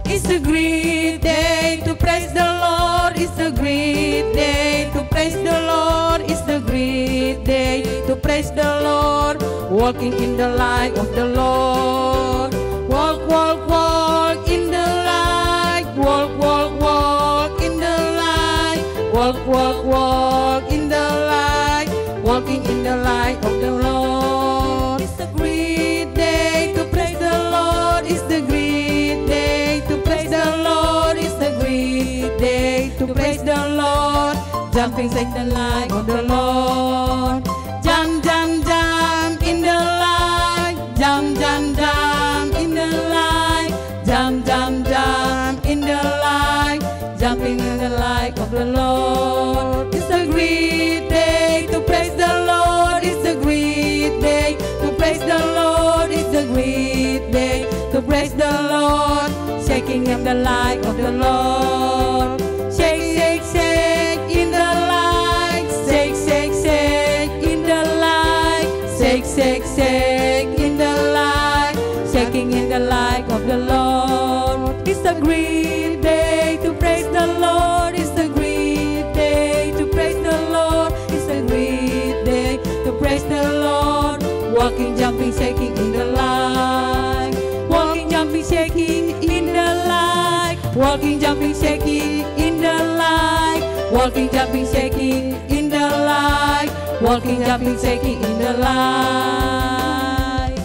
It's a great day to praise the Lord. It's a great day to praise the Lord. It's a great day to praise the Lord. Walking in the light of the Lord. Walk, walk, walk in the light. Walk, walk, walk in the light. Walk, walk, walk in the light. Walking in the light of the Lord. It's a great day to praise the Lord. It's the great day to praise the Lord. It's a great day to praise the Lord. Jumping in the light of the Lord. Jump, jump, jump in the light. Jump, jump, jump in the light. Jump, jump, jump in the light. Jumping in the light of the Lord. It's a great day to praise the Lord. It's a great day to praise the Lord. It's a great day to praise the Lord. Shaking in the light of the Lord. Shake, shake, shake in the light. Shake, shake, shake in the light. Shake, shake, shake in the light. Shaking in the light of the Lord. It's a great day to praise the Lord. It's a great day to praise the Lord. It's a great day to praise the Lord. Walking, jumping, shaking in the light. Walking, jumping, shaking in the light. Walking, jumping, shaking in the light. Walking, jumping, shaking in the light. Walking, jumping, shaking in the light.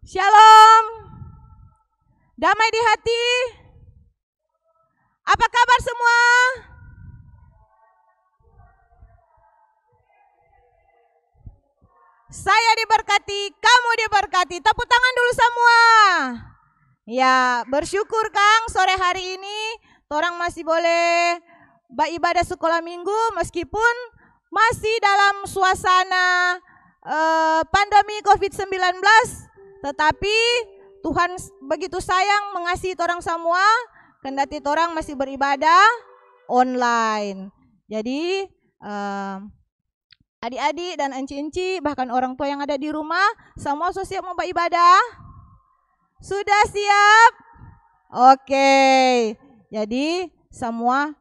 Shalom. Damai di hati. Apa kabar semua? Saya diberkati, kamu diberkati. Tepuk tangan dulu semua. Ya, bersyukur Kang sore hari ini orang masih boleh beribadah sekolah minggu meskipun masih dalam suasana pandemi COVID-19. Tetapi Tuhan begitu sayang mengasihi orang semua, kendati orang masih beribadah online. Jadi adik-adik dan enci-enci bahkan orang tua yang ada di rumah semua sudah siap mau beribadah? Sudah siap? Oke. Jadi semua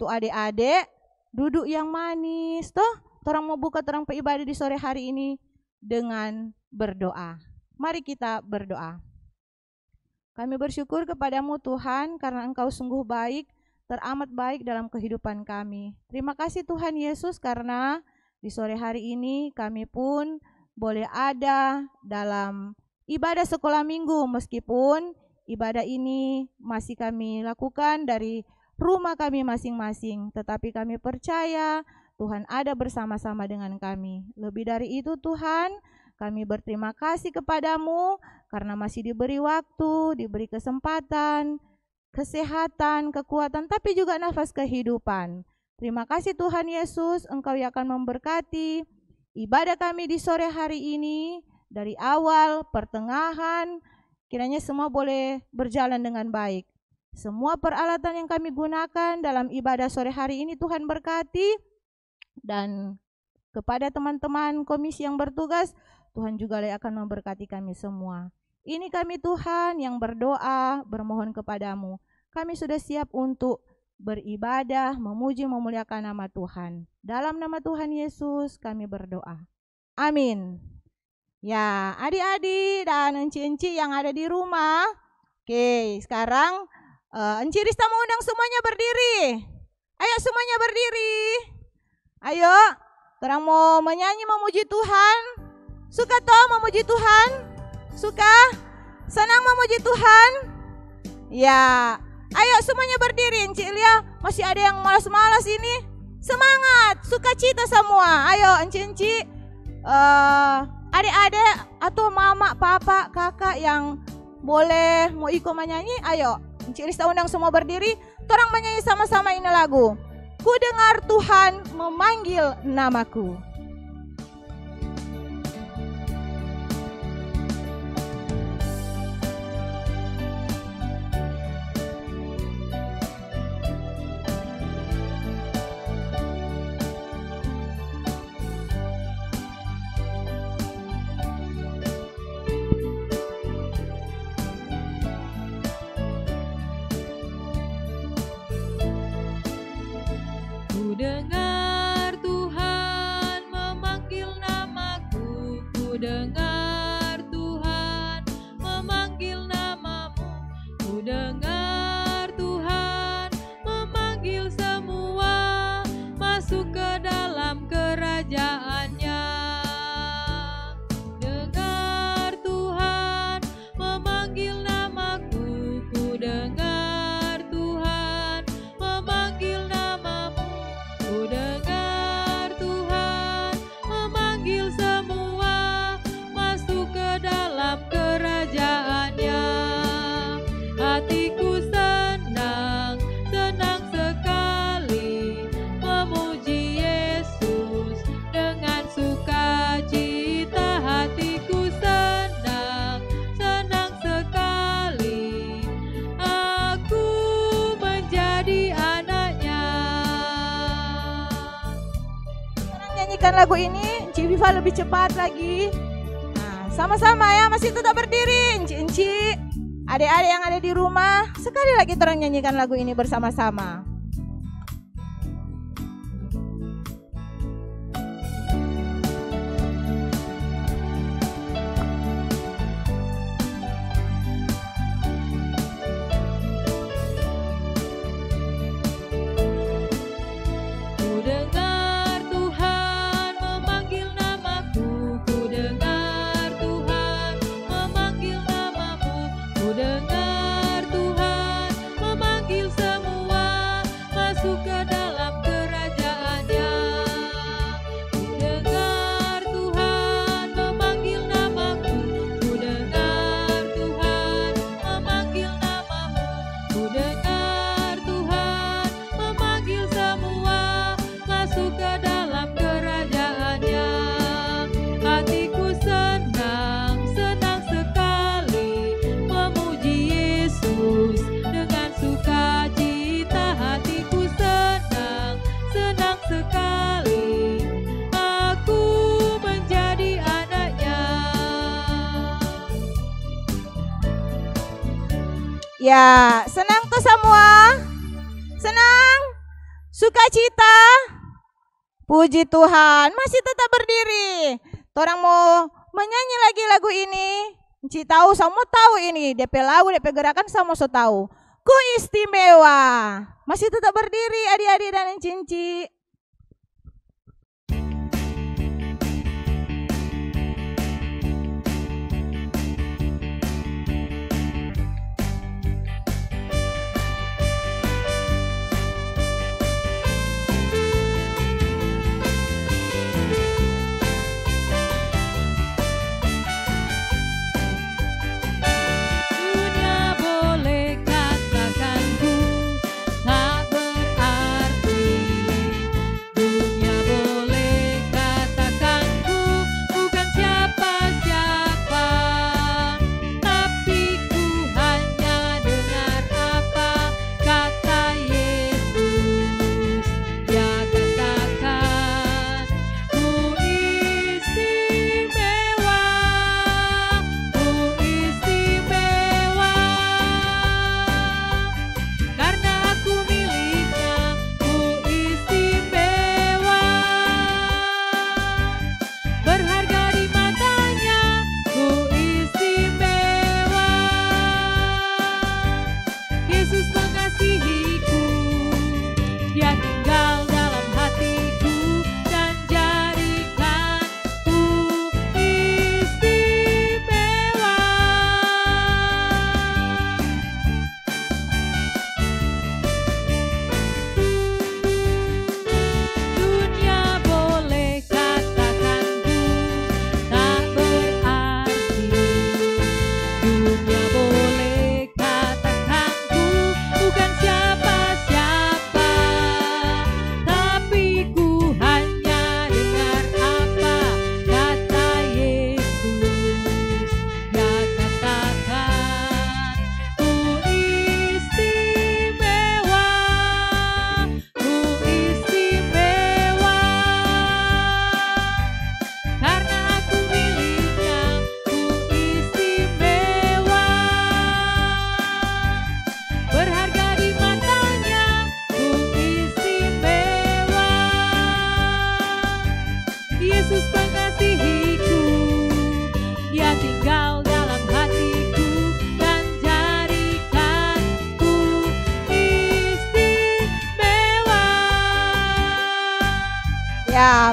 tuh adik-adik duduk yang manis toh. Orang mau buka orang beribadah di sore hari ini dengan berdoa. Mari kita berdoa. Kami bersyukur kepadamu Tuhan karena Engkau sungguh baik, teramat baik dalam kehidupan kami. Terima kasih Tuhan Yesus karena di sore hari ini kami pun boleh ada dalam ibadah sekolah minggu meskipun ibadah ini masih kami lakukan dari rumah kami masing-masing. Tetapi kami percaya Tuhan ada bersama-sama dengan kami. Lebih dari itu Tuhan, kami berterima kasih kepadamu karena masih diberi waktu, diberi kesempatan, kesehatan, kekuatan, tapi juga nafas kehidupan. Terima kasih Tuhan Yesus, Engkau yang akan memberkati ibadah kami di sore hari ini. Dari awal, pertengahan, kiranya semua boleh berjalan dengan baik. Semua peralatan yang kami gunakan dalam ibadah sore hari ini Tuhan berkati. Dan kepada teman-teman komisi yang bertugas, Tuhan juga akan memberkati kami semua. Ini kami Tuhan yang berdoa, bermohon kepadamu. Kami sudah siap untuk beribadah, memuji, memuliakan nama Tuhan. Dalam nama Tuhan Yesus kami berdoa. Amin. Ya, adik-adik dan enci-enci yang ada di rumah. Oke, sekarang Enci Rista mau undang semuanya berdiri. Ayo semuanya berdiri. Ayo, orang mau menyanyi memuji Tuhan. Suka toh memuji Tuhan? Suka? Senang memuji Tuhan? Ya, ayo semuanya berdiri. Enci Lia, masih ada yang malas-malas ini. Semangat, sukacita semua. Ayo enci-enci, adik-adik atau mama, papa, kakak yang boleh mau ikut menyanyi, ayo. Enci Rista undang semua berdiri. Orang menyanyi sama-sama ini lagu. Ku dengar Tuhan memanggil namaku. Ku dengar Tuhan memanggil namaku, ku dengar Tuhan memanggil namamu, ku dengar Tuhan memanggil semua masuk ke dalam kerajaannya. Dengar Tuhan memanggil namaku, ku dengar Tuhan memanggil namamu, ku dengar Tuhan memanggil semua masuk ke dalam kerajaannya. Hatiku senang, senang sekali memuji Yesus dengan sukacita. Hatiku senang, senang sekali aku menjadi anaknya. Sekarang nyanyikan lagu ini, Ci Viva lebih cepat lagi. Nah, sama-sama ya, masih tetap berdiri, enci-enci. Adik-adik yang ada di rumah, sekali lagi orang nyanyikan lagu ini bersama-sama. Ku dengar Tuhan memanggil namaku, ku dengar Tuhan memanggil namamu, ku dengar Tuhan memanggil semua masuk ke dalam kerajaannya. Ku dengar Tuhan memanggil namaku, ku dengar Tuhan memanggil namamu, ku dengar Tuhan memanggil semua masuk ke dalam kerajaannya. Hatiku senang, senang sekali memuji Yesus dengan sukacita. Hatiku senang, senang sekali aku menjadi anaknya. Ya, senang tuh semua? Senang? Sukacita? Puji Tuhan, masih tetap berdiri. Orang mau menyanyi lagi lagu ini. Enci tahu, semua tahu ini. DP lagu, DP gerakan semua so tahu. Ku istimewa. Masih tetap berdiri adik-adik dan enci-enci. Dunia boleh katakan ku tak berarti,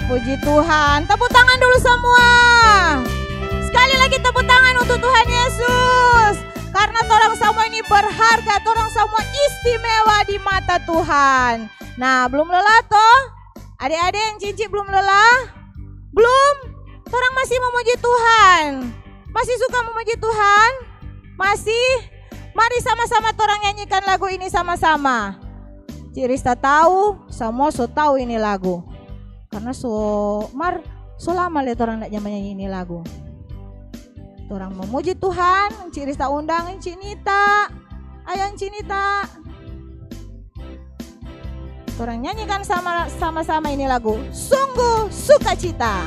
puji Tuhan. Tepuk tangan dulu semua. Sekali lagi tepuk tangan untuk Tuhan Yesus. Karena torang semua ini berharga, torang semua istimewa di mata Tuhan. Nah, belum lelah toh? Adik-adik yang cincin belum lelah? Belum? Torang masih memuji Tuhan. Masih suka memuji Tuhan? Masih? Mari sama-sama torang nyanyikan lagu ini sama-sama. Cirista tahu, semua so tahu ini lagu. Karena so lama lihat orang nak nyanyi ini lagu. Orang memuji Tuhan, Cirista undang Encik Nita. Ayo Encik Nita. Orang nyanyikan sama-sama ini lagu. Sungguh sukacita.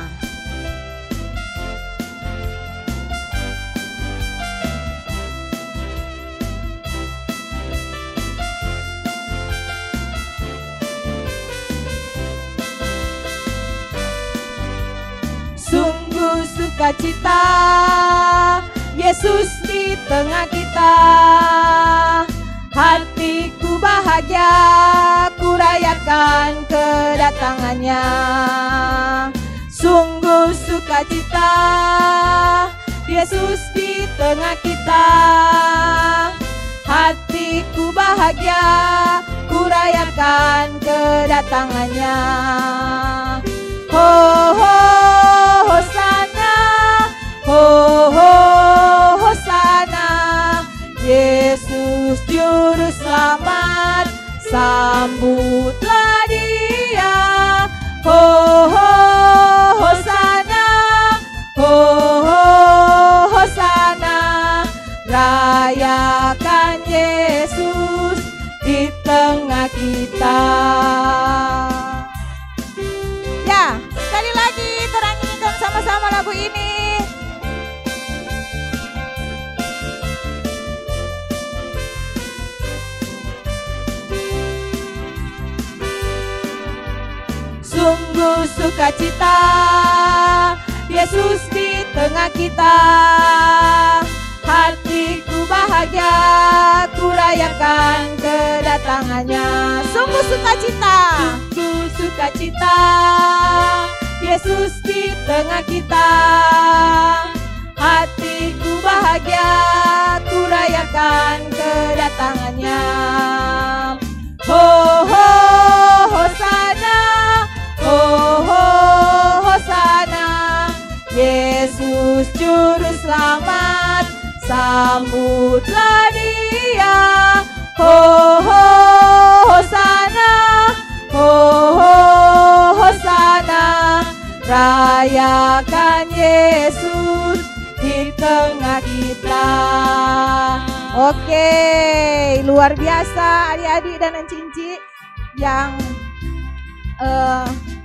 Sungguh sukacita, Yesus di tengah kita. Hatiku bahagia, ku rayakan kedatangannya. Sungguh sukacita, Yesus di tengah kita. Hatiku bahagia, ku rayakan kedatangannya. Ho ho hosana, ho ho hosana, Yesus juru selamat, sambutlah Dia. Ho ho hosana, ho ho hosana, rayakan Yesus di tengah kita. Ya, sekali lagi torang nyanyikan sama-sama lagu ini. Sungguh sukacita, Yesus di tengah kita. Hatiku bahagia, ku rayakan kedatangannya. Sungguh sukacita, sungguh sukacita, Yesus di tengah kita. Hatiku bahagia, ku rayakan kedatangannya. Ho ho hosana, ho ho hosana, Yesus juru selamat, sambutlah Dia. Ho ho hosana, ho ho hosana, rayakan Yesus di tengah kita. Oke, luar biasa adik-adik dan encik-encik yang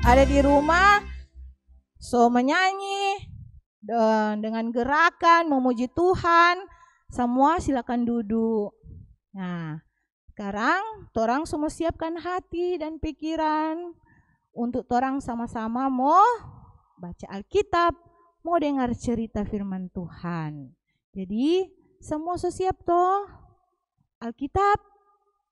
ada di rumah. So menyanyi dengan gerakan memuji Tuhan. Semua silakan duduk. Nah, sekarang torang semua siapkan hati dan pikiran untuk torang sama-sama mau baca Alkitab, mau dengar cerita firman Tuhan. Jadi semua so siap toh? Alkitab?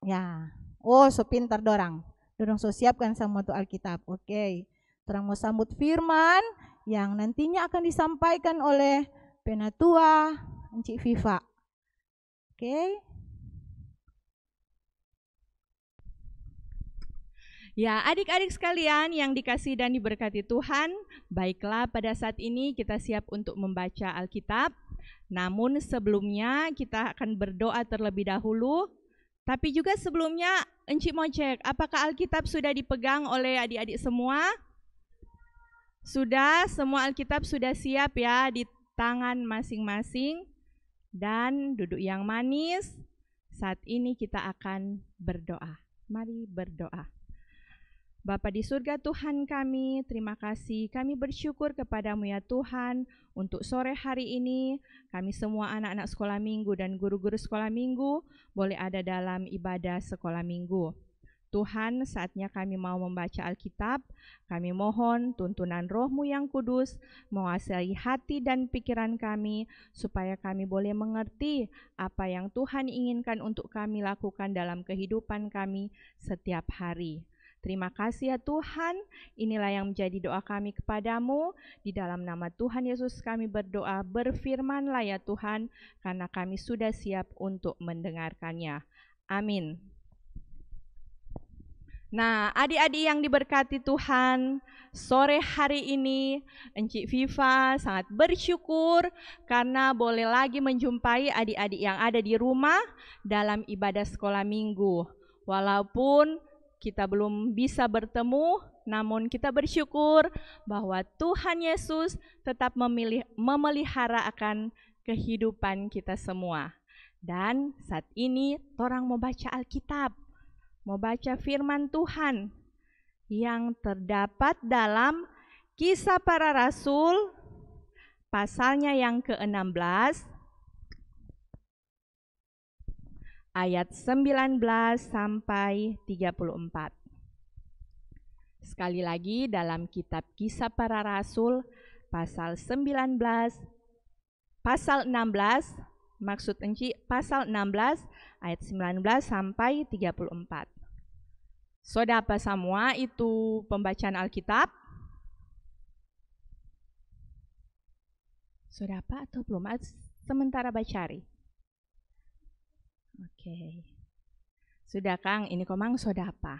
Ya. Oh, so pintar dorang. Dorang so siapkan semua tuh Alkitab. Oke. Torang mau sambut firman yang nantinya akan disampaikan oleh Penatua Encik Viva. Oke. Ya, adik-adik sekalian yang dikasihi dan diberkati Tuhan, baiklah pada saat ini kita siap untuk membaca Alkitab. Namun sebelumnya kita akan berdoa terlebih dahulu. Tapi juga sebelumnya Encik mau cek, apakah Alkitab sudah dipegang oleh adik-adik semua? Sudah, semua Alkitab sudah siap ya di tangan masing-masing. Dan duduk yang manis, saat ini kita akan berdoa. Mari berdoa. Bapa di surga Tuhan kami, terima kasih. Kami bersyukur kepadamu ya Tuhan untuk sore hari ini. Kami semua anak-anak sekolah minggu dan guru-guru sekolah minggu boleh ada dalam ibadah sekolah minggu. Tuhan, saatnya kami mau membaca Alkitab. Kami mohon tuntunan Roh-Mu yang kudus menguasai hati dan pikiran kami supaya kami boleh mengerti apa yang Tuhan inginkan untuk kami lakukan dalam kehidupan kami setiap hari. Terima kasih ya Tuhan, inilah yang menjadi doa kami kepadamu. Di dalam nama Tuhan Yesus kami berdoa, berfirmanlah ya Tuhan, karena kami sudah siap untuk mendengarkannya. Amin. Nah, adik-adik yang diberkati Tuhan, sore hari ini Encik Viva sangat bersyukur karena boleh lagi menjumpai adik-adik yang ada di rumah dalam ibadah sekolah minggu. Walaupun kita belum bisa bertemu, namun kita bersyukur bahwa Tuhan Yesus tetap memelihara akan kehidupan kita semua. Dan saat ini orang mau baca Alkitab, mau baca firman Tuhan yang terdapat dalam Kisah Para Rasul pasalnya yang ke-16 ayat 19 sampai 34. Sekali lagi dalam kitab Kisah Para Rasul pasal 19 pasal 16, maksud Encik pasal 16 ayat 19 sampai 34. Sudah apa semua itu pembacaan Alkitab? Sudah apa atau belum? Sementara bacari. Oke. Sudah Kang, ini komang sudah apa?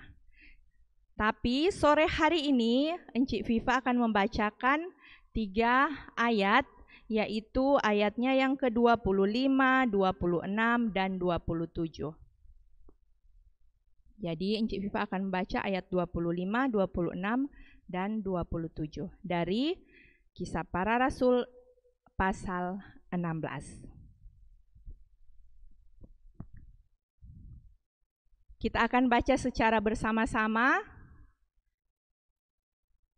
Tapi sore hari ini Encik Viva akan membacakan 3 ayat, yaitu ayatnya yang ke-25, 26, dan 27. Jadi Encik Viva akan membaca ayat 25, 26, dan 27 dari Kisah Para Rasul pasal 16. Kita akan baca secara bersama-sama.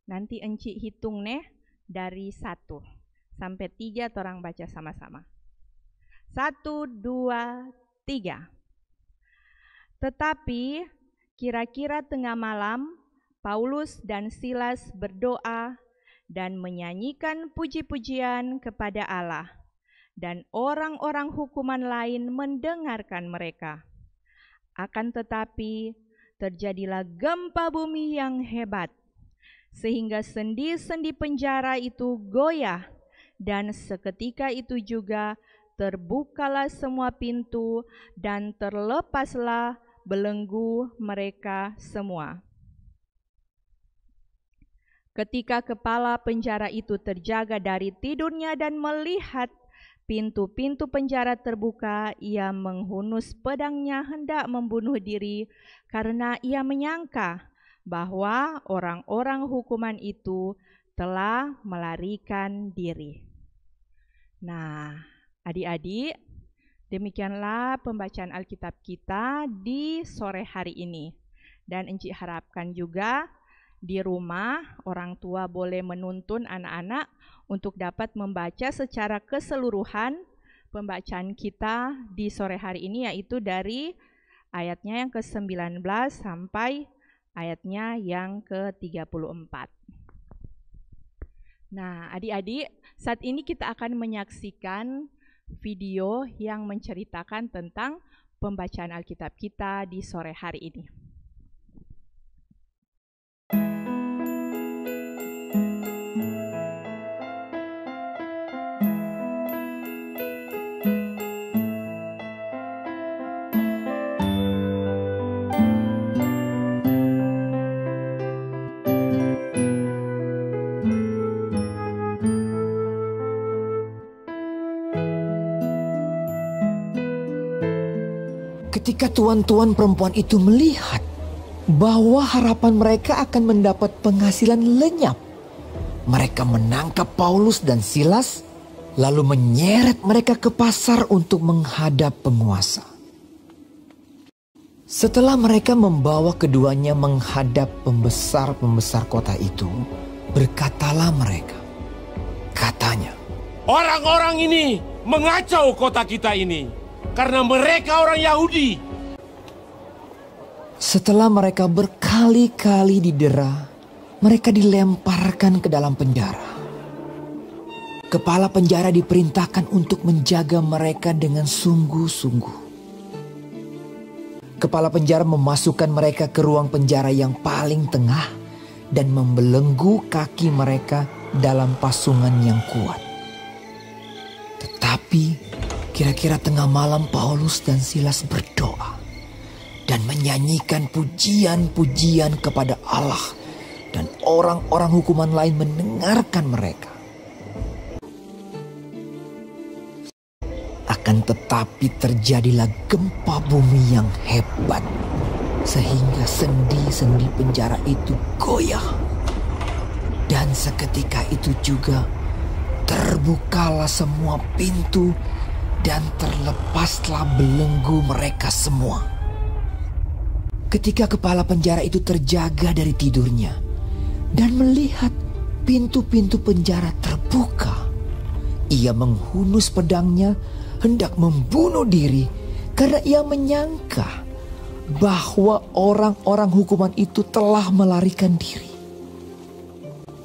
Nanti Encik hitung nih dari 1 sampai 3 orang baca sama-sama. 1, 2, 3. Tetapi kira-kira tengah malam, Paulus dan Silas berdoa dan menyanyikan puji-pujian kepada Allah, dan orang-orang hukuman lain mendengarkan mereka. Akan tetapi terjadilah gempa bumi yang hebat, sehingga sendi-sendi penjara itu goyah, dan seketika itu juga terbukalah semua pintu dan terlepaslah belenggu mereka semua. Ketika kepala penjara itu terjaga dari tidurnya dan melihat pintu-pintu penjara terbuka, ia menghunus pedangnya hendak membunuh diri karena ia menyangka bahwa orang-orang hukuman itu telah melarikan diri. Nah, adik-adik, demikianlah pembacaan Alkitab kita di sore hari ini. Dan Encik harapkan juga di rumah orang tua boleh menuntun anak-anak untuk dapat membaca secara keseluruhan pembacaan kita di sore hari ini, yaitu dari ayatnya yang ke-19 sampai ayatnya yang ke-34. Nah, adik-adik, saat ini kita akan menyaksikan video yang menceritakan tentang pembacaan Alkitab kita di sore hari ini. Ketika tuan-tuan perempuan itu melihat bahwa harapan mereka akan mendapat penghasilan lenyap, mereka menangkap Paulus dan Silas, lalu menyeret mereka ke pasar untuk menghadap penguasa. Setelah mereka membawa keduanya menghadap pembesar-pembesar kota itu, berkatalah mereka, katanya, "Orang-orang ini mengacau kota kita ini, karena mereka orang Yahudi." Setelah mereka berkali-kali didera, mereka dilemparkan ke dalam penjara. Kepala penjara diperintahkan untuk menjaga mereka dengan sungguh-sungguh. Kepala penjara memasukkan mereka ke ruang penjara yang paling tengah dan membelenggu kaki mereka dalam pasungan yang kuat. Tetapi kira-kira tengah malam Paulus dan Silas berdoa dan menyanyikan pujian-pujian kepada Allah, dan orang-orang hukuman lain mendengarkan mereka. Akan tetapi terjadilah gempa bumi yang hebat, sehingga sendi-sendi penjara itu goyah. Dan seketika itu juga terbukalah semua pintu dan terlepaslah belenggu mereka semua. Ketika kepala penjara itu terjaga dari tidurnya dan melihat pintu-pintu penjara terbuka, ia menghunus pedangnya hendak membunuh diri karena ia menyangka bahwa orang-orang hukuman itu telah melarikan diri.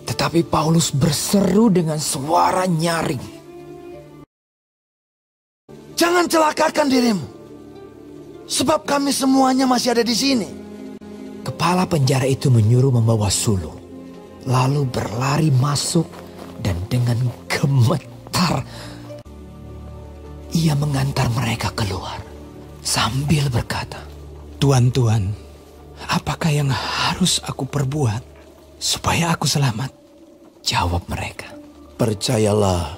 Tetapi Paulus berseru dengan suara nyaring, "Jangan celakakan dirimu, sebab kami semuanya masih ada di sini." Kepala penjara itu menyuruh membawa sulung, lalu berlari masuk dan dengan gemetar ia mengantar mereka keluar sambil berkata, "Tuan, apakah yang harus aku perbuat supaya aku selamat?" Jawab mereka, "Percayalah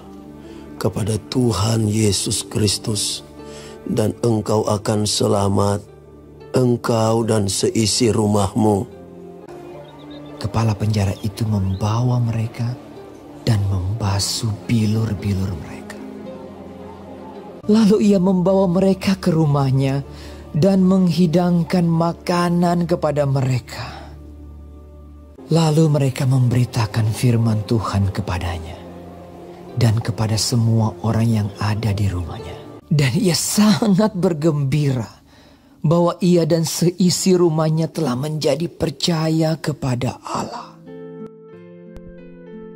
kepada Tuhan Yesus Kristus dan engkau akan selamat, engkau dan seisi rumahmu." Kepala penjara itu membawa mereka dan membasuh bilur-bilur mereka. Lalu ia membawa mereka ke rumahnya dan menghidangkan makanan kepada mereka. Lalu mereka memberitakan firman Tuhan kepadanya dan kepada semua orang yang ada di rumahnya. Dan ia sangat bergembira bahwa ia dan seisi rumahnya telah menjadi percaya kepada Allah.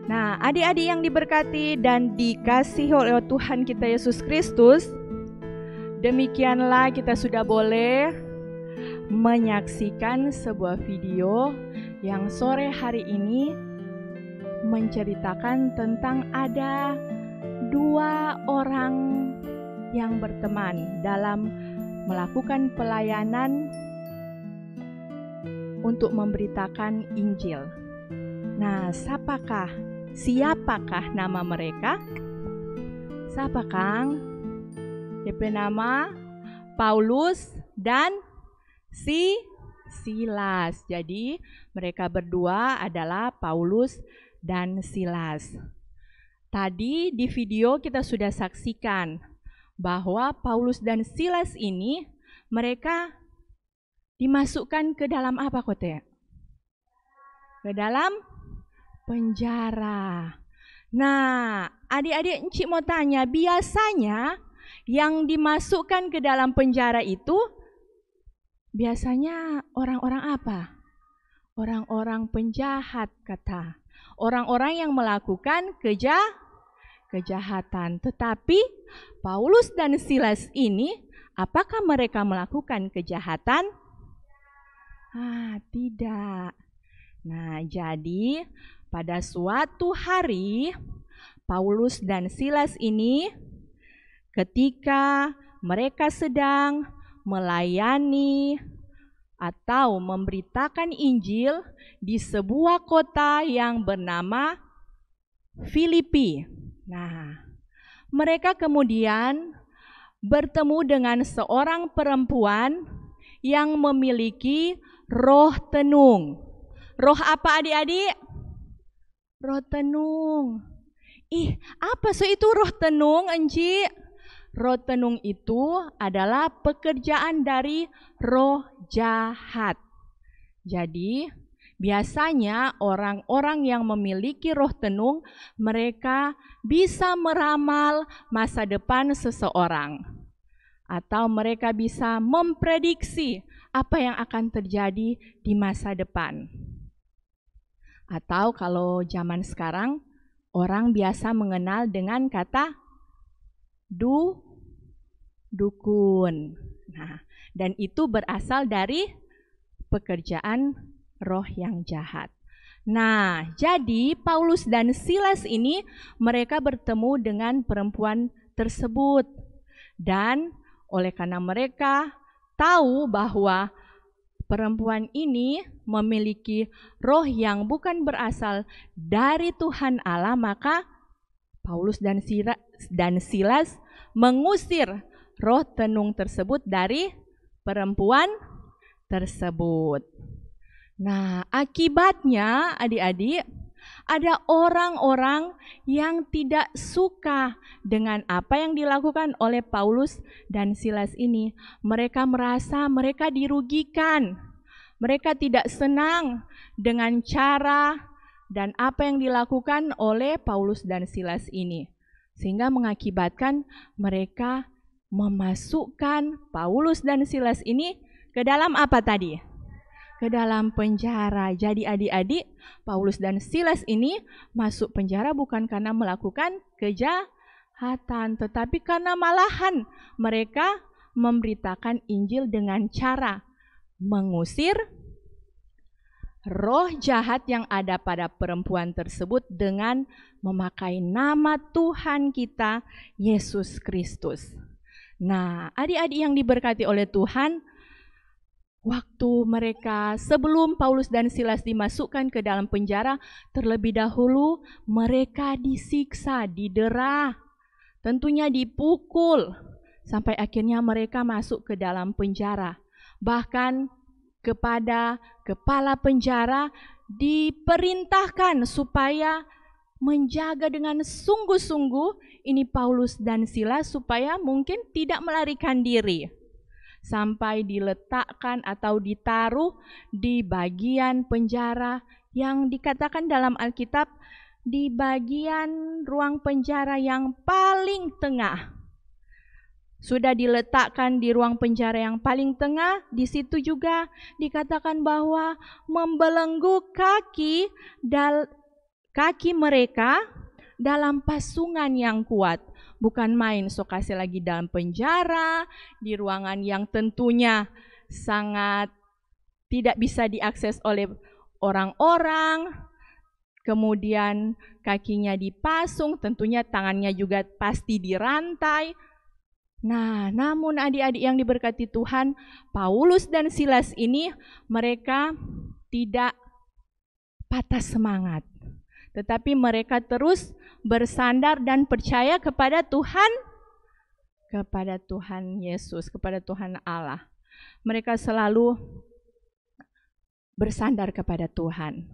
Nah, adik-adik yang diberkati dan dikasihi oleh Tuhan kita Yesus Kristus, demikianlah kita sudah boleh menyaksikan sebuah video yang sore hari ini menceritakan tentang ada 2 orang yang berteman dalam melakukan pelayanan untuk memberitakan Injil. Nah, siapakah nama mereka? Siapa Kang? DP nama Paulus dan Silas. Jadi mereka berdua adalah Paulus dan Silas. Tadi di video kita sudah saksikan bahwa Paulus dan Silas ini mereka dimasukkan ke dalam apa Kote? Ke dalam penjara. Nah, adik-adik Encik mau tanya, biasanya yang dimasukkan ke dalam penjara itu biasanya orang-orang apa? Orang-orang penjahat kata. Orang-orang yang melakukan kejahatan. Tetapi Paulus dan Silas ini, apakah mereka melakukan kejahatan? Tidak. Nah, jadi pada suatu hari Paulus dan Silas ini ketika mereka sedang melayani atau memberitakan Injil di sebuah kota yang bernama Filipi. Nah, mereka kemudian bertemu dengan seorang perempuan yang memiliki roh tenung. Roh apa adik-adik? Roh tenung. Apa itu roh tenung, Enci? Roh tenung itu adalah pekerjaan dari roh jahat. Jadi, biasanya orang-orang yang memiliki roh tenung, mereka bisa meramal masa depan seseorang. Atau mereka bisa memprediksi apa yang akan terjadi di masa depan. Atau kalau zaman sekarang, orang biasa mengenal dengan kata dukun. Nah, Dan itu berasal dari pekerjaan roh yang jahat. Nah, jadi Paulus dan Silas ini mereka bertemu dengan perempuan tersebut. Dan oleh karena mereka tahu bahwa perempuan ini memiliki roh yang bukan berasal dari Tuhan Allah, maka Paulus dan Silas mengusir roh tenung tersebut dari perempuan tersebut. Nah, akibatnya adik-adik, ada orang-orang yang tidak suka dengan apa yang dilakukan oleh Paulus dan Silas ini. Mereka merasa mereka dirugikan. Mereka tidak senang dengan cara dan apa yang dilakukan oleh Paulus dan Silas ini. Sehingga mengakibatkan mereka memasukkan Paulus dan Silas ini ke dalam apa tadi? Ke dalam penjara. Jadi adik-adik, Paulus dan Silas ini masuk penjara bukan karena melakukan kejahatan, tetapi karena malahan mereka memberitakan Injil dengan cara mengusir roh jahat yang ada pada perempuan tersebut dengan memakai nama Tuhan kita, Yesus Kristus. Nah, adik-adik yang diberkati oleh Tuhan, waktu mereka sebelum Paulus dan Silas dimasukkan ke dalam penjara, terlebih dahulu mereka disiksa, didera, tentunya dipukul, sampai akhirnya mereka masuk ke dalam penjara. Bahkan kepada kepala penjara diperintahkan supaya menjaga dengan sungguh-sungguh ini Paulus dan Silas supaya mungkin tidak melarikan diri. Sampai diletakkan atau ditaruh di bagian penjara yang dikatakan dalam Alkitab di bagian ruang penjara yang paling tengah. Sudah diletakkan di ruang penjara yang paling tengah, di situ juga dikatakan bahwa membelenggu kaki mereka dalam pasungan yang kuat. Bukan main, Sokase lagi dalam penjara, di ruangan yang tentunya sangat tidak bisa diakses oleh orang-orang. Kemudian kakinya dipasung, tentunya tangannya juga pasti dirantai. Nah, namun adik-adik yang diberkati Tuhan, Paulus dan Silas ini mereka tidak patah semangat. Tetapi mereka terus bersandar dan percaya kepada Tuhan Yesus, kepada Tuhan Allah. Mereka selalu bersandar kepada Tuhan.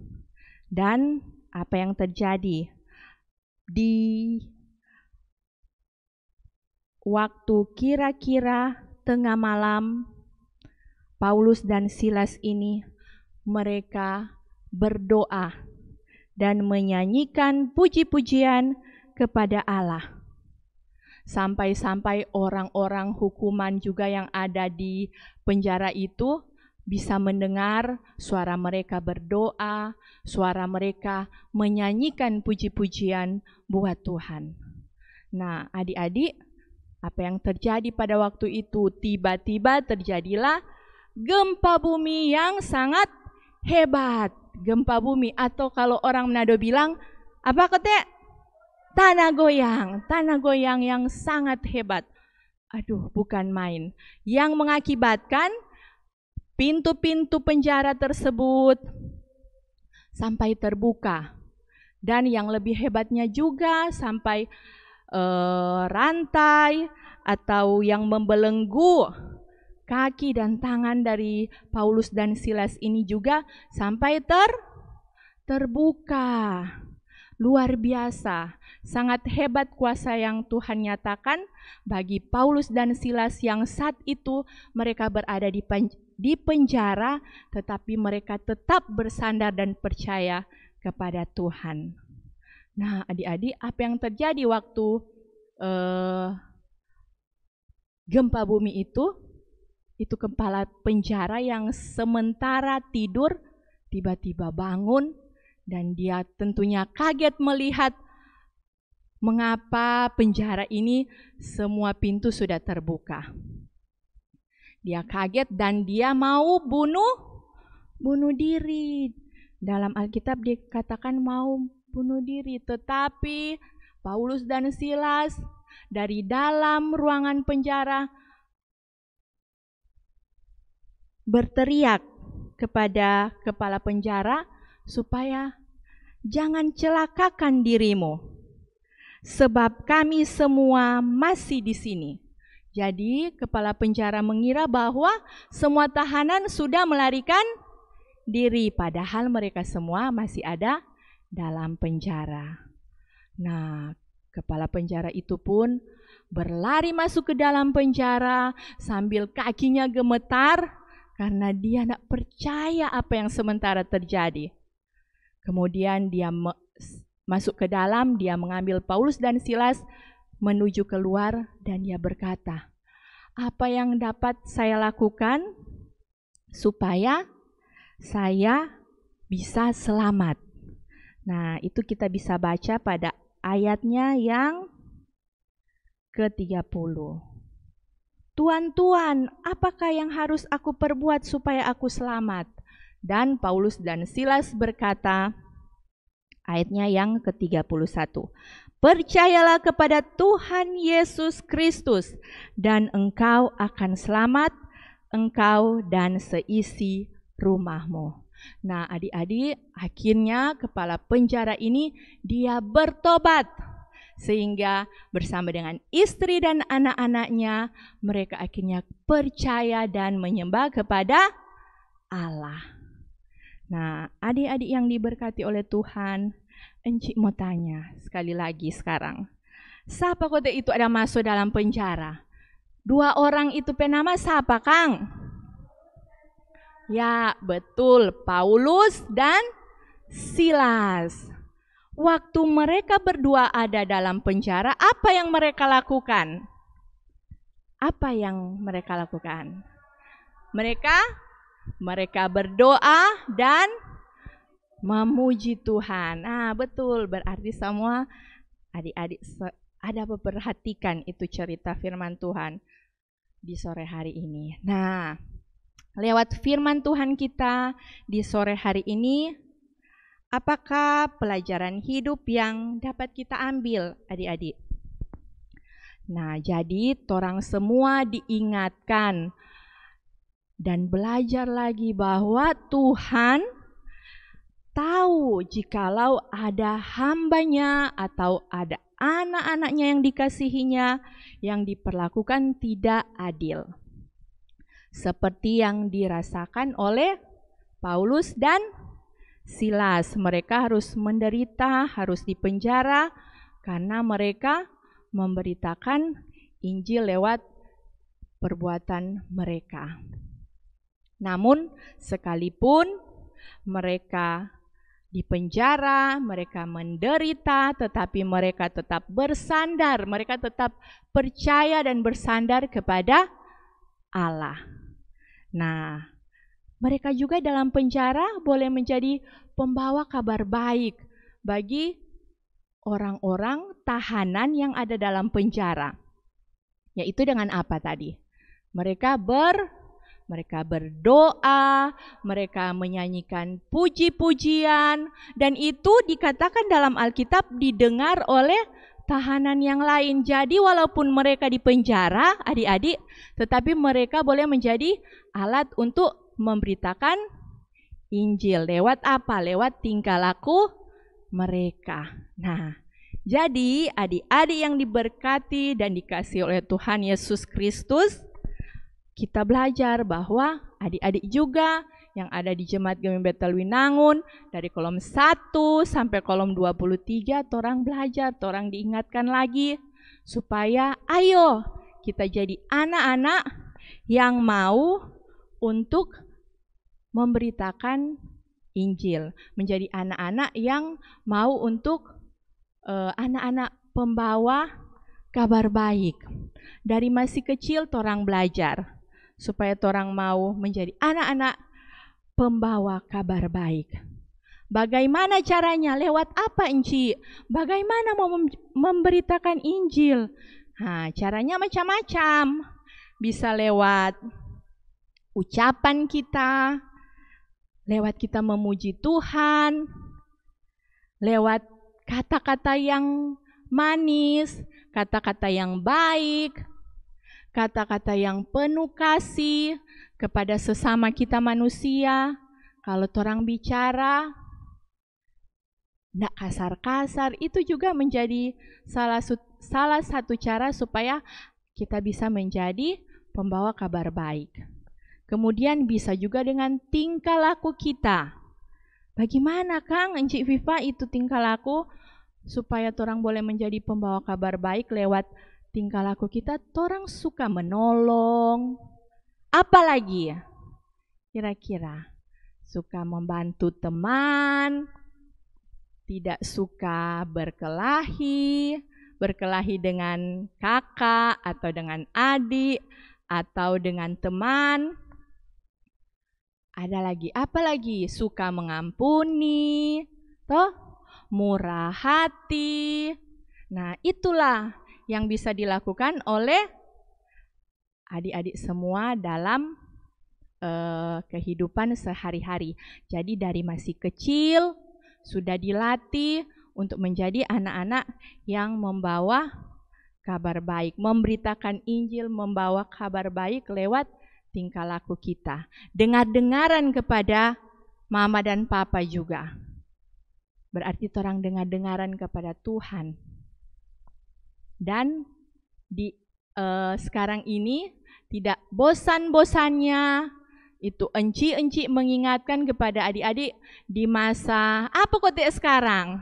Dan apa yang terjadi di waktu kira-kira tengah malam, Paulus dan Silas ini mereka berdoa dan menyanyikan puji-pujian kepada Allah. Sampai-sampai orang-orang hukuman juga yang ada di penjara itu bisa mendengar suara mereka berdoa, suara mereka menyanyikan puji-pujian buat Tuhan. Nah, adik-adik, apa yang terjadi pada waktu itu? Tiba-tiba terjadilah gempa bumi yang sangat hebat. Gempa bumi atau kalau orang Manado bilang, apa kete? Tanah goyang yang sangat hebat. Aduh, bukan main. Yang mengakibatkan pintu-pintu penjara tersebut sampai terbuka. Dan yang lebih hebatnya juga sampai rantai atau yang membelenggu kaki dan tangan dari Paulus dan Silas ini juga sampai terbuka. Luar biasa, sangat hebat kuasa yang Tuhan nyatakan bagi Paulus dan Silas yang saat itu mereka berada di penjara, tetapi mereka tetap bersandar dan percaya kepada Tuhan. Nah, adik-adik, apa yang terjadi waktu gempa bumi itu kepala penjara yang sementara tidur tiba-tiba bangun dan dia tentunya kaget melihat mengapa penjara ini semua pintu sudah terbuka. Dia kaget dan dia mau bunuh diri. Dalam Alkitab dikatakan mau bunuh diri, tetapi Paulus dan Silas dari dalam ruangan penjara berteriak kepada kepala penjara supaya jangan celakakan dirimu, sebab kami semua masih di sini. Jadi kepala penjara mengira bahwa semua tahanan sudah melarikan diri, padahal mereka semua masih ada dalam penjara. Nah, kepala penjara itu pun berlari masuk ke dalam penjara sambil kakinya gemetar karena dia tidak percaya apa yang sementara terjadi. Kemudian dia masuk ke dalam, dia mengambil Paulus dan Silas menuju keluar dan dia berkata, apa yang dapat saya lakukan supaya saya bisa selamat? Nah, itu kita bisa baca pada ayatnya yang ke-30. Tuan, apakah yang harus aku perbuat supaya aku selamat? Dan Paulus dan Silas berkata, ayatnya yang ke-31. Percayalah kepada Tuhan Yesus Kristus dan engkau akan selamat, engkau dan seisi rumahmu. Nah, adik-adik, akhirnya kepala penjara ini dia bertobat. Sehingga bersama dengan istri dan anak-anaknya, mereka akhirnya percaya dan menyembah kepada Allah. Nah, adik-adik yang diberkati oleh Tuhan, Encik mau tanya sekali lagi sekarang. Siapa kota itu ada masuk dalam penjara? 2 orang itu penama siapa, Kang? Ya, betul, Paulus dan Silas. Waktu mereka berdua ada dalam penjara, apa yang mereka lakukan? Apa yang mereka lakukan? Mereka berdoa dan memuji Tuhan. Nah, betul, berarti semua adik-adik ada memperhatikan itu cerita firman Tuhan di sore hari ini. Nah, lewat firman Tuhan kita di sore hari ini, apakah pelajaran hidup yang dapat kita ambil, adik-adik? Nah, jadi torang semua diingatkan dan belajar lagi bahwa Tuhan tahu jikalau ada hambanya atau ada anak-anaknya yang dikasihinya yang diperlakukan tidak adil. Seperti yang dirasakan oleh Paulus dan Silas. Mereka harus menderita, harus dipenjara karena mereka memberitakan Injil lewat perbuatan mereka. Namun sekalipun mereka dipenjara, mereka menderita, tetapi mereka tetap bersandar, mereka tetap percaya dan bersandar kepada Allah. Nah, mereka juga dalam penjara boleh menjadi pembawa kabar baik bagi orang-orang tahanan yang ada dalam penjara. Yaitu dengan apa tadi? Mereka berdoa, mereka menyanyikan puji-pujian, dan itu dikatakan dalam Alkitab didengar oleh tahanan yang lain. Jadi walaupun mereka di penjara, adik-adik, tetapi mereka boleh menjadi alat untuk memberitakan Injil. Lewat apa? Lewat tingkah laku mereka. Nah, jadi adik-adik yang diberkati dan dikasihi oleh Tuhan Yesus Kristus, kita belajar bahwa adik-adik juga yang ada di Jemaat Gemim Betel Winangun dari kolom 1 sampai kolom 23, torang belajar, torang diingatkan lagi supaya ayo kita jadi anak-anak yang mau untuk memberitakan Injil, menjadi anak-anak yang mau untuk anak-anak pembawa kabar baik. Dari masih kecil torang belajar supaya torang mau menjadi anak-anak pembawa kabar baik. Bagaimana caranya? Lewat apa, Enci? Bagaimana mau memberitakan Injil? Nah, caranya macam-macam. Bisa lewat ucapan kita, lewat kita memuji Tuhan, lewat kata-kata yang manis, kata-kata yang baik, kata-kata yang penuh kasih kepada sesama kita manusia. Kalau orang bicara tidak kasar-kasar, itu juga menjadi salah satu cara supaya kita bisa menjadi pembawa kabar baik. Kemudian bisa juga dengan tingkah laku kita. Bagaimana Kang, Encik Viva, itu tingkah laku supaya orang boleh menjadi pembawa kabar baik lewat tingkah laku kita? Orang suka menolong, apalagi ya? Kira-kira suka membantu teman, tidak suka berkelahi dengan kakak atau dengan adik atau dengan teman. Ada lagi, apalagi suka mengampuni, murah hati. Nah, itulah yang bisa dilakukan oleh adik-adik semua dalam kehidupan sehari-hari. Jadi dari masih kecil sudah dilatih untuk menjadi anak-anak yang membawa kabar baik, memberitakan Injil, membawa kabar baik lewat tingkah laku kita. Dengar-dengaran kepada mama dan papa juga. Berarti orang dengar-dengaran kepada Tuhan. Dan di sekarang ini tidak bosan-bosannya itu enci-enci mengingatkan kepada adik-adik di masa apa kote sekarang?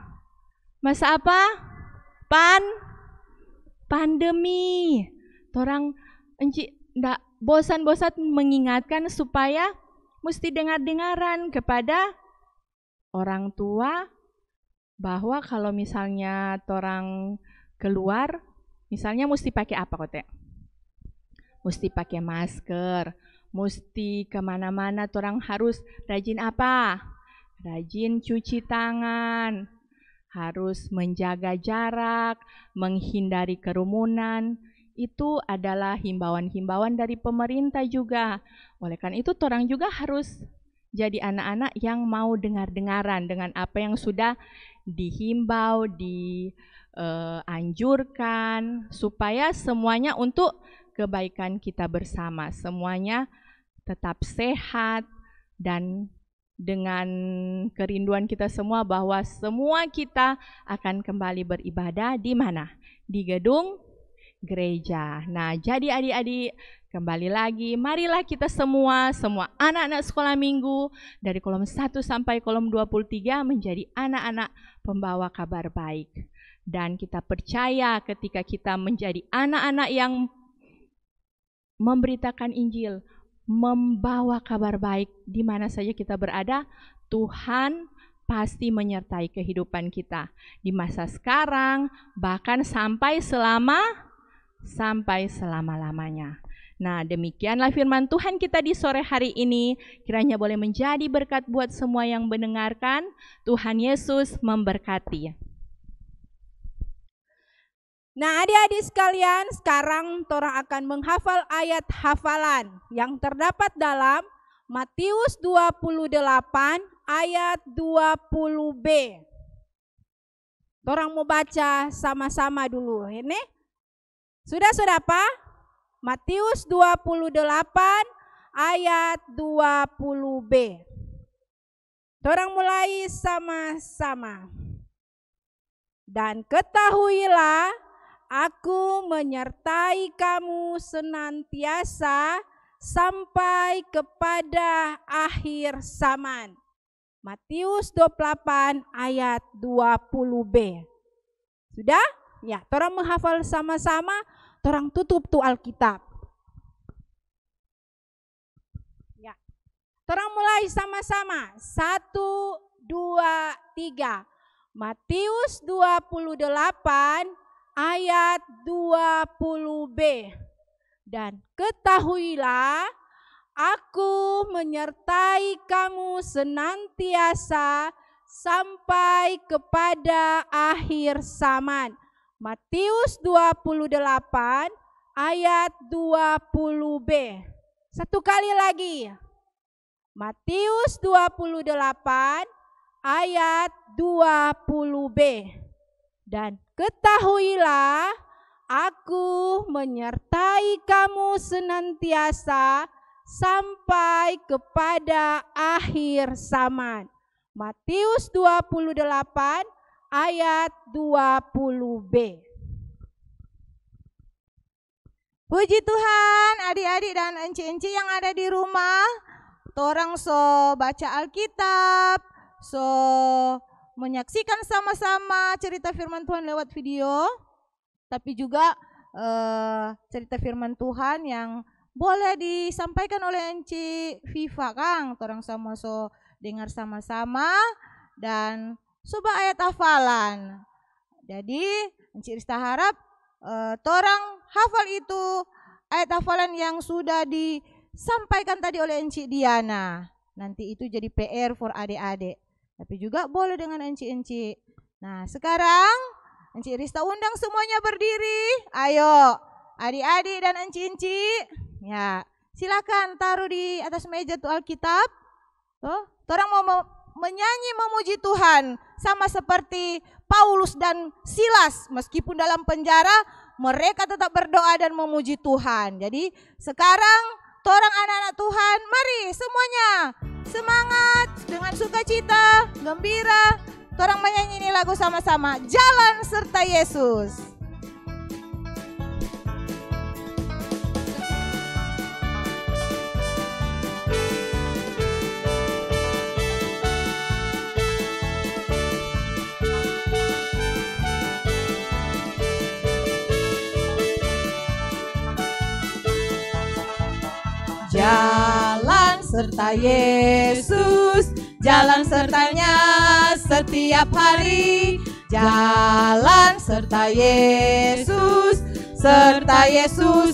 Masa apa? Pandemi. Orang enci ndak bosan-bosan mengingatkan supaya mesti dengar-dengaran kepada orang tua bahwa kalau misalnya orang keluar, misalnya mesti pakai apa kote? Mesti pakai masker. Mesti kemana-mana orang harus rajin apa? Rajin cuci tangan, harus menjaga jarak, menghindari kerumunan. Itu adalah himbauan-himbauan dari pemerintah juga. Oleh karena itu orang juga harus jadi anak-anak yang mau dengar-dengaran dengan apa yang sudah dihimbau, dianjurkan, supaya semuanya untuk kebaikan kita bersama. Semuanya tetap sehat dan dengan kerinduan kita semua bahwa semua kita akan kembali beribadah di mana? Di gedung gereja. Nah, jadi adik-adik kembali lagi, marilah kita semua anak-anak sekolah minggu dari kolom 1 sampai kolom 23 menjadi anak-anak pembawa kabar baik. Dan kita percaya ketika kita menjadi anak-anak yang memberitakan Injil, membawa kabar baik di mana saja kita berada, Tuhan pasti menyertai kehidupan kita di masa sekarang, bahkan sampai selama-lamanya. Nah, demikianlah firman Tuhan kita di sore hari ini. Kiranya boleh menjadi berkat buat semua yang mendengarkan. Tuhan Yesus memberkati. Nah, adik-adik sekalian, sekarang torang akan menghafal ayat hafalan yang terdapat dalam Matius 28 ayat 20b. Torang mau baca sama-sama dulu. Ini sudah apa? Matius 28 ayat 20b. Torang mulai sama-sama. Dan ketahuilah, Aku menyertai kamu senantiasa sampai kepada akhir zaman. Matius 28 ayat 20b. Sudah? Ya, torang menghafal sama-sama, torang tutup tuh Alkitab. Ya. Torang mulai sama-sama. 1, 2, 3. Matius 28 ayat 20b. Dan ketahuilah, aku menyertai kamu senantiasa sampai kepada akhir zaman. Matius 28 ayat 20b. Satu kali lagi. Matius 28 ayat 20b. Dan ketahuilah, aku menyertai kamu senantiasa sampai kepada akhir zaman. Matius 28 ayat 20b. Puji Tuhan, adik-adik dan enci-enci yang ada di rumah. Torang so baca Alkitab, so menyaksikan sama-sama cerita firman Tuhan lewat video, tapi juga cerita firman Tuhan yang boleh disampaikan oleh Enci Viva, Kang. Torang sama so dengar sama-sama dan coba ayat hafalan. Jadi Enci Rista harap torang hafal itu ayat hafalan yang sudah disampaikan tadi oleh Enci Diana. Nanti itu jadi PR for adik-adik. Tapi juga boleh dengan enci-enci. Nah, sekarang Enci Rista undang semuanya berdiri. Ayo, adik-adik dan enci-enci. Ya, silakan taruh di atas meja tuh Alkitab. Tuh, orang mau menyanyi memuji Tuhan sama seperti Paulus dan Silas. Meskipun dalam penjara, mereka tetap berdoa dan memuji Tuhan. Jadi, sekarang torang anak-anak Tuhan, mari semuanya semangat dengan sukacita, gembira. Torang menyanyi ini lagu sama-sama. Jalan serta Yesus. Jalan serta Yesus, jalan sertanya setiap hari. Jalan serta Yesus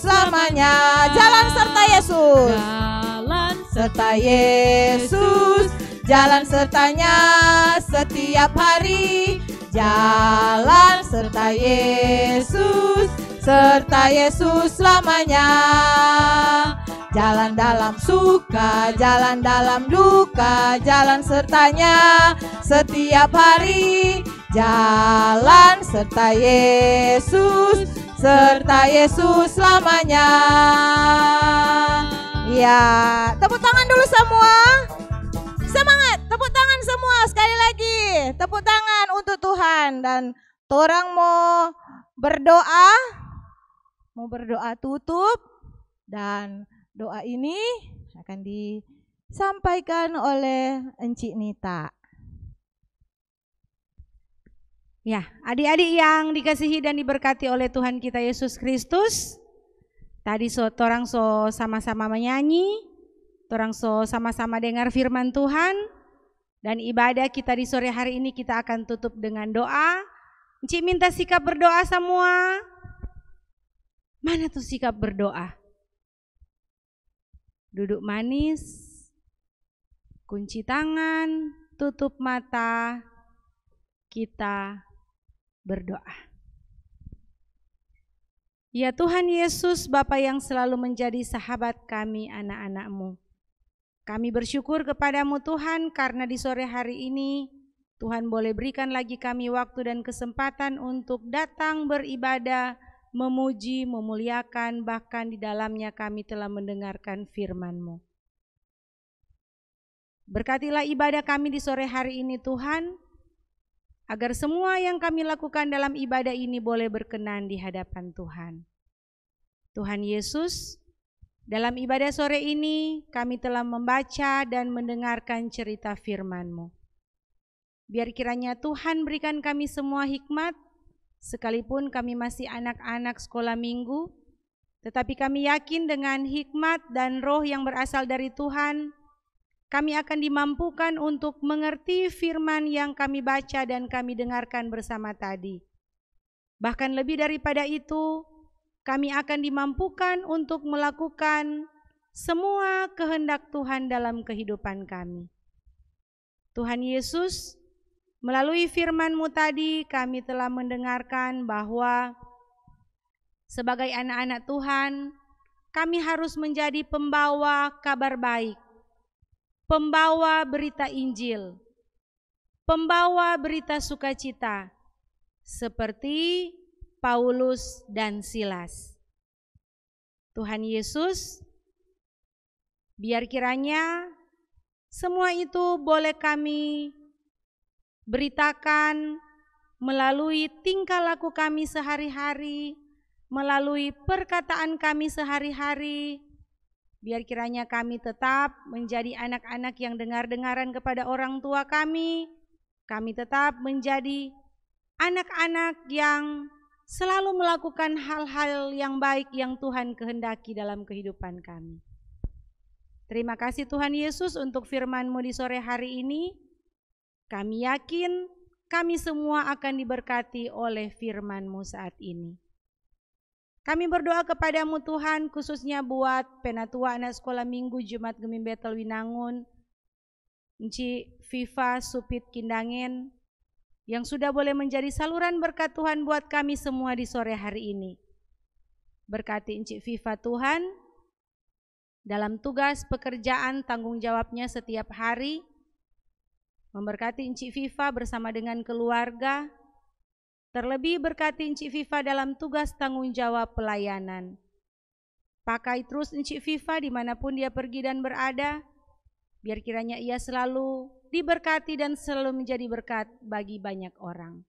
selamanya. Jalan serta Yesus, jalan serta Yesus, jalan sertanya setiap hari. Jalan serta Yesus selamanya. Jalan dalam suka, jalan dalam duka, jalan sertanya setiap hari. Jalan serta Yesus selamanya. Ya, tepuk tangan dulu semua. Semangat, tepuk tangan semua sekali lagi. Tepuk tangan untuk Tuhan. Dan torang mau berdoa tutup. Dan doa ini akan disampaikan oleh Enci Nita. Ya, adik-adik yang dikasihi dan diberkati oleh Tuhan kita Yesus Kristus. Tadi torang sama-sama menyanyi, torang sama-sama dengar firman Tuhan. Dan ibadah kita di sore hari ini kita akan tutup dengan doa. Enci minta sikap berdoa semua. Mana tuh sikap berdoa? Duduk manis, kunci tangan, tutup mata, kita berdoa. Ya Tuhan Yesus, Bapa yang selalu menjadi sahabat kami anak-anak-Mu. Kami bersyukur kepadamu Tuhan karena di sore hari ini Tuhan boleh berikan lagi kami waktu dan kesempatan untuk datang beribadah, memuji, memuliakan, bahkan di dalamnya kami telah mendengarkan firman-Mu. Berkatilah ibadah kami di sore hari ini Tuhan, agar semua yang kami lakukan dalam ibadah ini boleh berkenan di hadapan Tuhan. Tuhan Yesus, dalam ibadah sore ini kami telah membaca dan mendengarkan cerita firman-Mu. Biar kiranya Tuhan berikan kami semua hikmat, sekalipun kami masih anak-anak sekolah minggu, tetapi kami yakin dengan hikmat dan roh yang berasal dari Tuhan, kami akan dimampukan untuk mengerti firman yang kami baca dan kami dengarkan bersama tadi. Bahkan lebih daripada itu, kami akan dimampukan untuk melakukan semua kehendak Tuhan dalam kehidupan kami. Tuhan Yesus, melalui firman-Mu tadi kami telah mendengarkan bahwa sebagai anak-anak Tuhan, kami harus menjadi pembawa kabar baik, pembawa berita Injil, pembawa berita sukacita, seperti Paulus dan Silas. Tuhan Yesus, biar kiranya semua itu boleh kami beritakan melalui tingkah laku kami sehari-hari, melalui perkataan kami sehari-hari, biar kiranya kami tetap menjadi anak-anak yang dengar-dengaran kepada orang tua kami tetap menjadi anak-anak yang selalu melakukan hal-hal yang baik yang Tuhan kehendaki dalam kehidupan kami. Terima kasih Tuhan Yesus untuk firman-Mu di sore hari ini. Kami yakin kami semua akan diberkati oleh firman-Mu saat ini. Kami berdoa kepadamu Tuhan, khususnya buat penatua anak sekolah minggu Jemaat Gemim Betel Winangun, Enci Viva Supit Kindangen, yang sudah boleh menjadi saluran berkat Tuhan buat kami semua di sore hari ini. Berkati Enci Viva Tuhan, dalam tugas pekerjaan tanggung jawabnya setiap hari, memberkati Enci Viva bersama dengan keluarga, terlebih berkati Enci Viva dalam tugas tanggung jawab pelayanan. Pakai terus Enci Viva dimanapun dia pergi dan berada, biar kiranya ia selalu diberkati dan selalu menjadi berkat bagi banyak orang.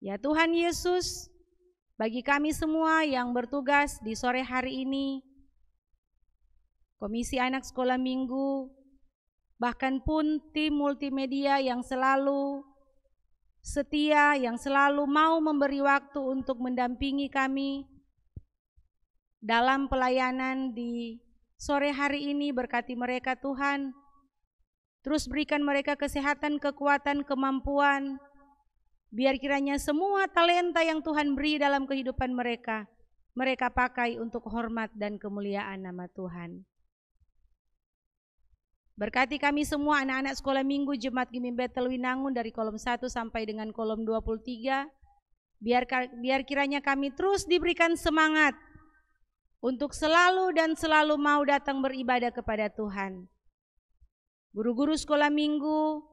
Ya Tuhan Yesus, bagi kami semua yang bertugas di sore hari ini, Komisi Anak Sekolah Minggu, bahkan pun tim multimedia yang selalu setia, yang selalu mau memberi waktu untuk mendampingi kami dalam pelayanan di sore hari ini. Berkati mereka Tuhan, terus berikan mereka kesehatan, kekuatan, kemampuan, biar kiranya semua talenta yang Tuhan beri dalam kehidupan mereka, mereka pakai untuk hormat dan kemuliaan nama Tuhan. Berkati kami semua anak-anak sekolah minggu Jemaat Gemim Betel Winangun dari kolom 1 sampai dengan kolom 23. Biar kiranya kami terus diberikan semangat untuk selalu dan selalu mau datang beribadah kepada Tuhan. Guru-guru sekolah minggu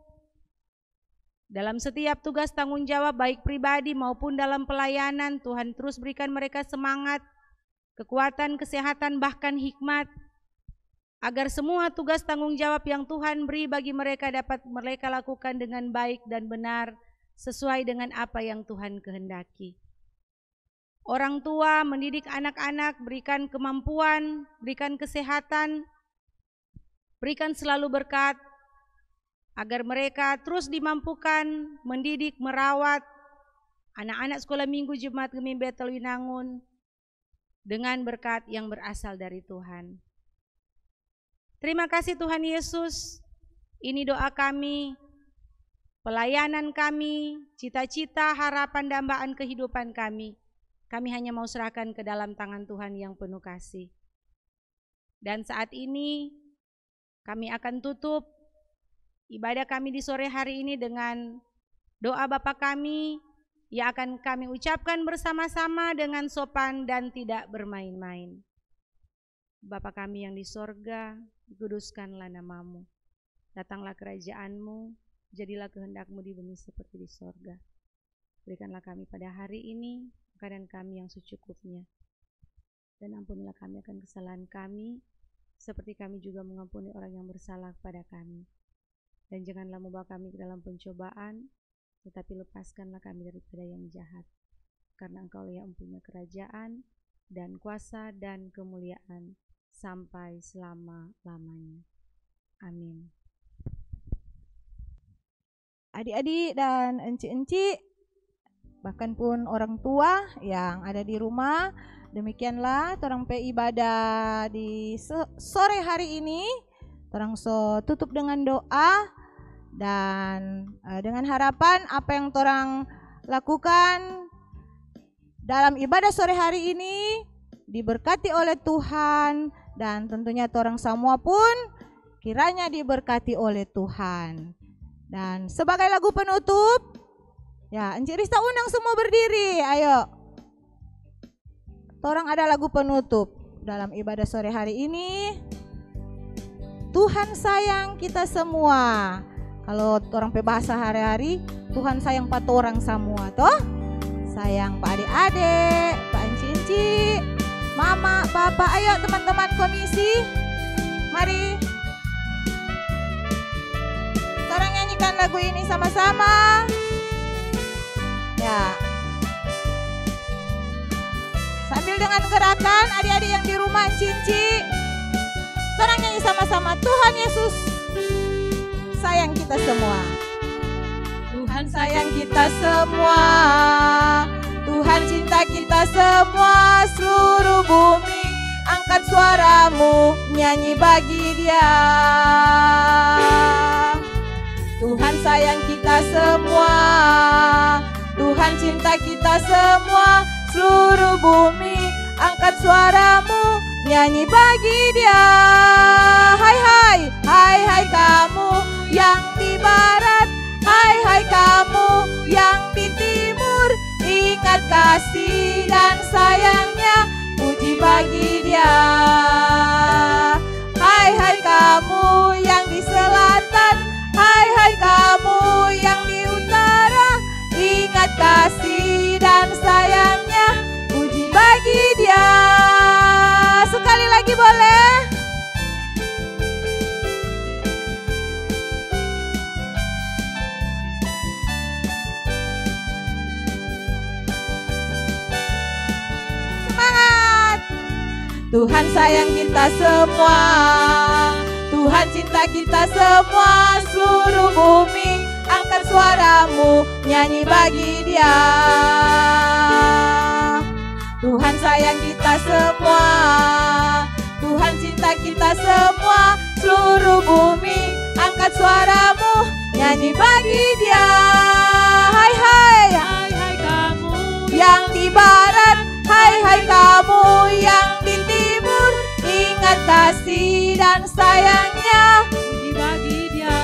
dalam setiap tugas tanggung jawab baik pribadi maupun dalam pelayanan, Tuhan terus berikan mereka semangat, kekuatan, kesehatan, bahkan hikmat, agar semua tugas tanggung jawab yang Tuhan beri bagi mereka dapat mereka lakukan dengan baik dan benar sesuai dengan apa yang Tuhan kehendaki. Orang tua mendidik anak-anak, berikan kemampuan, berikan kesehatan, berikan selalu berkat, agar mereka terus dimampukan mendidik, merawat anak-anak sekolah minggu Jemaat Gemim Betel Winangun dengan berkat yang berasal dari Tuhan. Terima kasih Tuhan Yesus, ini doa kami, pelayanan kami, cita-cita, harapan, dambaan kehidupan kami. Kami hanya mau serahkan ke dalam tangan Tuhan yang penuh kasih. Dan saat ini kami akan tutup ibadah kami di sore hari ini dengan doa Bapa kami yang akan kami ucapkan bersama-sama dengan sopan dan tidak bermain-main. Bapa kami yang di sorga, dikuduskanlah namamu. Datanglah kerajaan-Mu, jadilah kehendak-Mu di bumi seperti di sorga. Berikanlah kami pada hari ini makanan kami yang secukupnya. Dan ampunilah kami akan kesalahan kami, seperti kami juga mengampuni orang yang bersalah kepada kami. Dan janganlah membawa kami ke dalam pencobaan, tetapi lepaskanlah kami daripada yang jahat. Karena Engkau yang mempunyai kerajaan, dan kuasa, dan kemuliaan, sampai selama-lamanya. Amin. Adik-adik dan enci-enci, bahkan pun orang tua yang ada di rumah, demikianlah torang pe ibadah di sore hari ini. Torang so tutup dengan doa dan dengan harapan apa yang torang lakukan dalam ibadah sore hari ini diberkati oleh Tuhan, dan tentunya torang semua pun kiranya diberkati oleh Tuhan. Dan sebagai lagu penutup, ya Encik Rista undang semua berdiri, ayo. torang ada lagu penutup dalam ibadah sore hari ini. Tuhan sayang kita semua. Kalau orang pe bahasa hari-hari, Tuhan sayang pat orang semua toh. Sayang pak adik-adik, pak enci-enci, mama, papa. Ayo teman-teman komisi, mari orang nyanyikan lagu ini sama-sama. Ya. Sambil dengan gerakan adik-adik yang di rumah enci-enci, orang nyanyi sama-sama. Tuhan Yesus sayang kita semua. Tuhan sayang kita semua. Tuhan cinta kita semua. Seluruh bumi angkat suaramu, nyanyi bagi Dia. Tuhan sayang kita semua. Tuhan cinta kita semua. Seluruh bumi angkat suaramu, nyanyi bagi Dia. Hai hai, hai hai kamu yang di barat, hai hai kamu yang di timur, ingat kasih dan sayangnya, puji bagi Dia. Hai hai kamu yang di selatan, hai hai kamu yang di utara, ingat kasih dan sayangnya, puji bagi Dia. Sekali lagi boleh? Semangat! Tuhan sayang kita semua. Tuhan cinta kita semua. Seluruh bumi angkat suaramu, nyanyi bagi Dia. Tuhan sayang kita semua. Tuhan cinta kita semua. Seluruh bumi angkat suaramu, nyanyi bagi Dia. Hai hai, hai hai kamu yang di barat, hai hai kamu yang di timur, ingat kasih dan sayangnya, puji bagi Dia.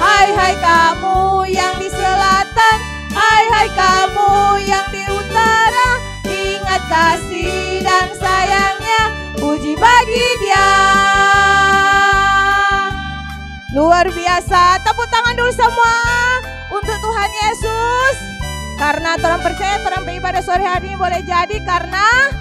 Hai hai kamu yang di selatan, hai hai kamu yang di utara, ingat kasih dan sayangnya, puji bagi Dia. Luar biasa, tepuk tangan dulu semua untuk Tuhan Yesus. Karena orang percaya orang beribadah sore hari ini boleh jadi karena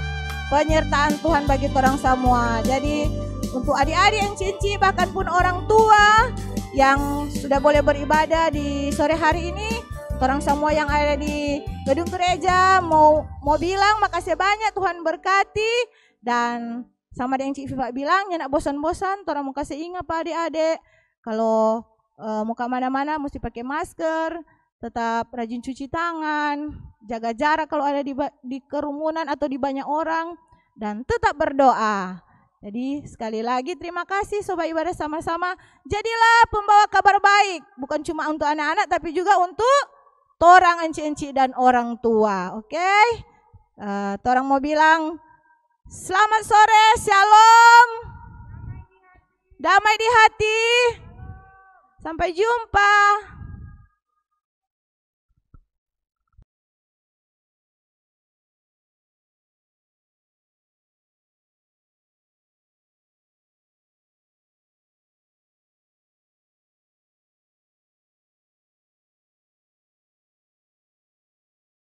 penyertaan Tuhan bagi orang semua. Jadi untuk adik-adik yang cici, bahkan pun orang tua yang sudah boleh beribadah di sore hari ini, orang semua yang ada di gedung gereja mau bilang makasih banyak, Tuhan berkati. Dan sama dengan Cik Viva bilang, ya nak bosan-bosan, orang mau kasih ingat Pak adik-adik, kalau mau ke mana-mana mesti pakai masker, tetap rajin cuci tangan, jaga jarak kalau ada di kerumunan atau di banyak orang, dan tetap berdoa. Jadi sekali lagi terima kasih Sobat Ibadah sama-sama. Jadilah pembawa kabar baik, bukan cuma untuk anak-anak tapi juga untuk torang enci-enci dan orang tua. Oke? Torang mau bilang selamat sore, shalom, damai di hati, sampai jumpa.